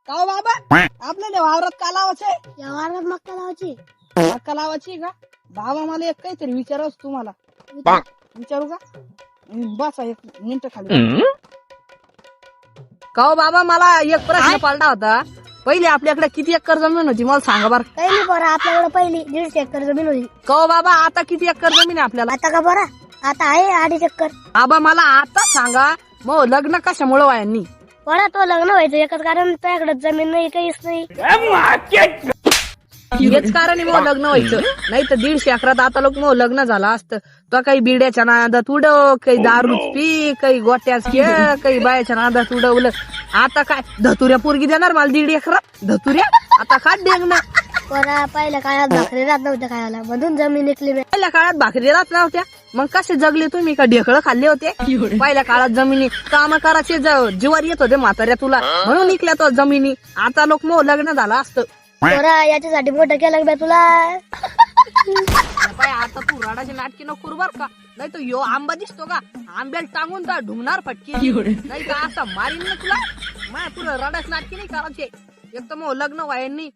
का बाबा आपल्याला वावरात का लावायचंय? या वावरात मक्का लावायची. मक्का लावायची का? बाबा मला एक काहीतरी विचारावंच तुम्हाला. विचारू का? बस एक मिनिट खाली. का बाबा मला एक प्रश्न पडला होता. पहिले आपल्याकडे किती एकर जमीन होती मला सांगा बरं. पहिली बरं आपल्याकडे पहिली 150 एकर जमीन होती. का बाबा आता किती एकर जमीन आहे आपल्याला? आता का बरं आता आहे 2.5 एकर. बाबा मला आता सांगा मग लग्न कशामुळे वायांनी? बरं तो लग्न व्हायचं एकच कारण तुझ्याकडे जमीन नाही काहीच नाही. हेच कारण आहे मग लग्न व्हायचं. नाही तर 150 एकरात आता लोक मग लग्न झालं असतं. तो काही बिड्याच्या नादात उडव, काही दारूच पी, काही गोट्याच खेळ, काही बायाच्या नादात उडवलं. आता काय धतुऱ्या पोरगी देणार मला 1.5 एकरात? धतुऱ्या आता काय डेंगणं. बरं पहिल्या काळात भाकरी राहत नव्हत्या खायला मधून जमीन विकली नाही. पहिल्या काळात भाकरी राहत नव्हत्या मग कसे जगले तुम्ही? का ढेकळं खाल्ले होते? पहिल्या काळात जमिनी काम करायचे जीवावर येत होते म्हाताऱ्या तुला म्हणून निघल्या तो जमिनी. आता लोक मग लग्न झालं असतं. बरं याच्यासाठी मोठं केलं बे तुला. आता तू रडाची नाटकी नको करू बर का. नाही तर यो आंबा दिसतो का आंब्याला टांगून तर ढुंगणार फटकी. नाही का असं मारीन ना तुला. माझ्या पुढे रडाची नाटकी नाही करायची. एक तर मग लग्न व्हायनी.